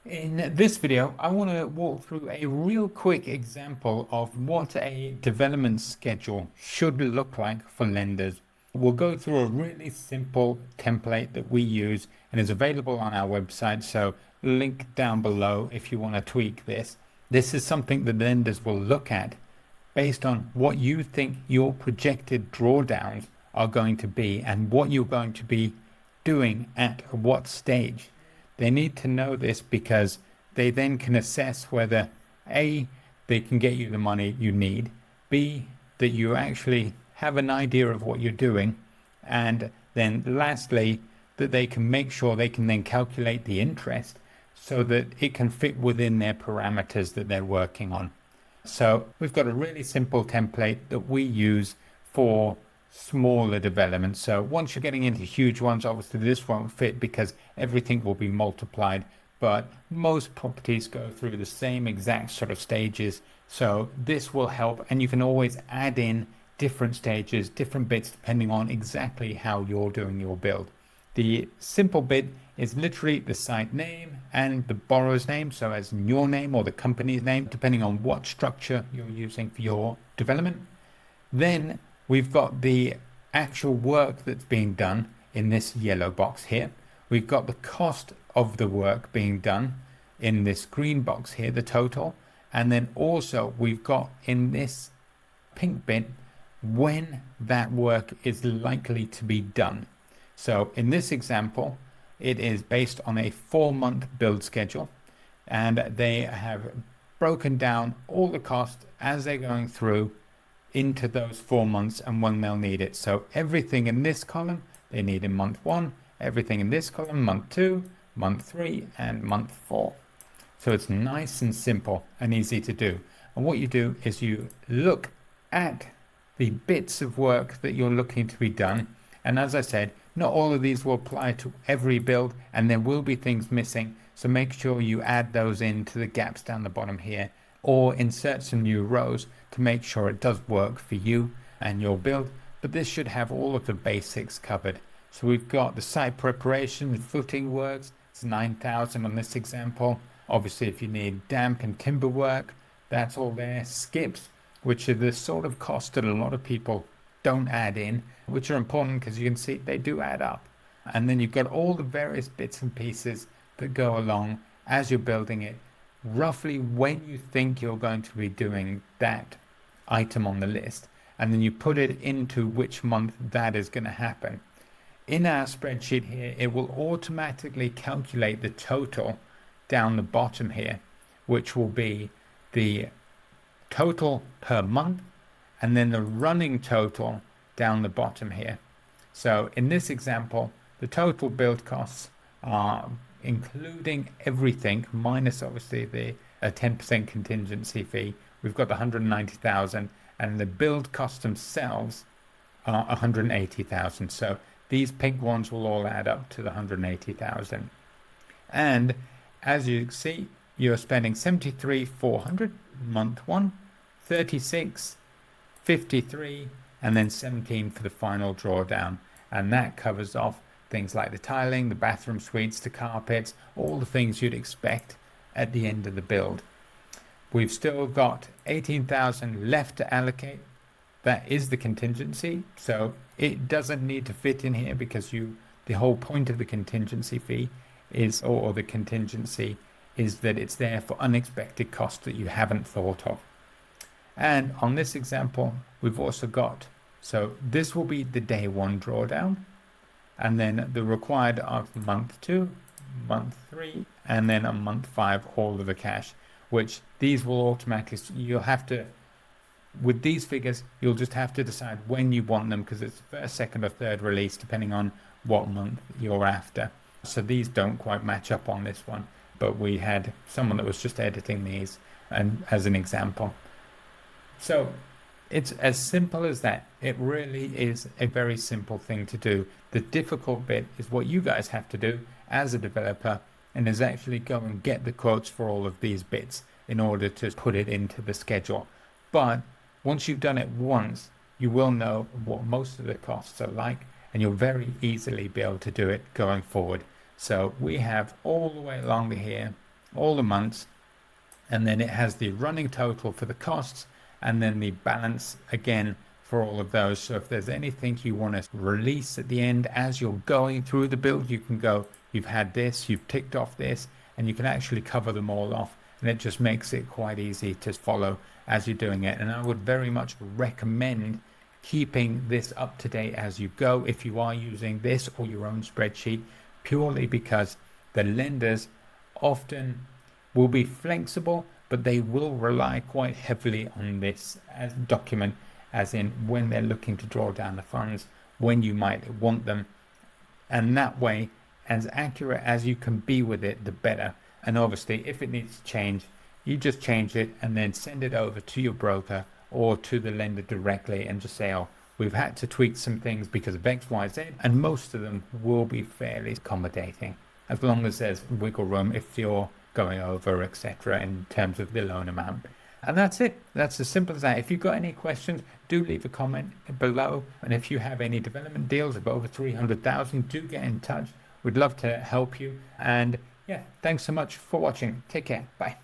In this video, I want to walk through a real quick example of what a development schedule should look like for lenders. We'll go through a really simple template that we use and is available on our website. So link down below if you want to tweak this. This is something that lenders will look at based on what you think your projected drawdowns are going to be and what you're going to be doing at what stage. They need to know this because they then can assess whether A, they can get you the money you need, B, that you actually have an idea of what you're doing, and then lastly, that they can make sure they can then calculate the interest so that it can fit within their parameters that they're working on. So we've got a really simple template that we use for smaller developments. So once you're getting into huge ones, obviously this won't fit because everything will be multiplied, but most properties go through the same exact sort of stages. So this will help, and you can always add in different stages, different bits, depending on exactly how you're doing your build. The simple bit is literally the site name and the borrower's name, so as your name or the company's name, depending on what structure you're using for your development. Then we've got the actual work that's being done in this yellow box here. We've got the cost of the work being done in this green box here, the total. And then also we've got in this pink bit when that work is likely to be done. So in this example, it is based on a 4-month build schedule, and they have broken down all the costs as they're going through into those 4 months and when they'll need it. So everything in this column they need in month 1, everything in this column month 2, month 3, and month 4. So it's nice and simple and easy to do. And what you do is you look at the bits of work that you're looking to be done. And as I said, not all of these will apply to every build, and there will be things missing. So make sure you add those into the gaps down the bottom here, or insert some new rows to make sure it does work for you and your build. But this should have all of the basics covered. So we've got the site preparation, the footing works, it's 9,000 on this example. Obviously, if you need damp and timber work, that's all there. Skips, which are the sort of cost that a lot of people don't add in, which are important because you can see they do add up. And then you've got all the various bits and pieces that go along as you're building it, roughly when you think you're going to be doing that item on the list, and then you put it into which month that is going to happen. In our spreadsheet here, it will automatically calculate the total down the bottom here, which will be the total per month and then the running total down the bottom here. So in this example, the total build costs are including everything minus obviously the 10% contingency fee. We've got the 190,000, and the build costs themselves are 180,000. So these pink ones will all add up to the 180,000. And as you see, you're spending 73,400 month 1, 36, 53, and then 17 for the final drawdown. And that covers off things like the tiling, the bathroom suites, the carpets, all the things you'd expect at the end of the build. We've still got 18,000 left to allocate. That is the contingency, so it doesn't need to fit in here because the whole point of the contingency fee is, or the contingency is that it's there for unexpected costs that you haven't thought of. And on this example, we've also got, so this will be the day 1 drawdown, and then the required of month 2, month 3, and then on month 5, all of the cash, which these will automatically, you'll have to, with these figures, you'll just have to decide when you want them because it's first, second, or third release, depending on what month you're after. So these don't quite match up on this one, but we had someone that was just editing these and as an example. So it's as simple as that. It really is a very simple thing to do. The difficult bit is what you guys have to do as a developer, and is actually go and get the quotes for all of these bits in order to put it into the schedule. But once you've done it once, you will know what most of the costs are like, and you'll very easily be able to do it going forward. So we have all the way along here all the months, and then it has the running total for the costs and then the balance again for all of those. So if there's anything you want to release at the end as you're going through the build, you can go, you've had this, you've ticked off this, and you can actually cover them all off, and it just makes it quite easy to follow as you're doing it. And I would very much recommend keeping this up to date as you go if you are using this or your own spreadsheet, purely because the lenders often will be flexible, but they will rely quite heavily on this as document, as in when they're looking to draw down the funds, when you might want them. And that way, as accurate as you can be with it, the better. And obviously, if it needs to change, you just change it and then send it over to your broker or to the lender directly and just say, oh, we've had to tweak some things because of X, Y, Z. And most of them will be fairly accommodating, as long as there's wiggle room if you're going over, etc., in terms of the loan amount. And that's it. That's as simple as that. If you've got any questions, do leave a comment below. And if you have any development deals of over 300,000, do get in touch. We'd love to help you. And yeah, thanks so much for watching. Take care. Bye.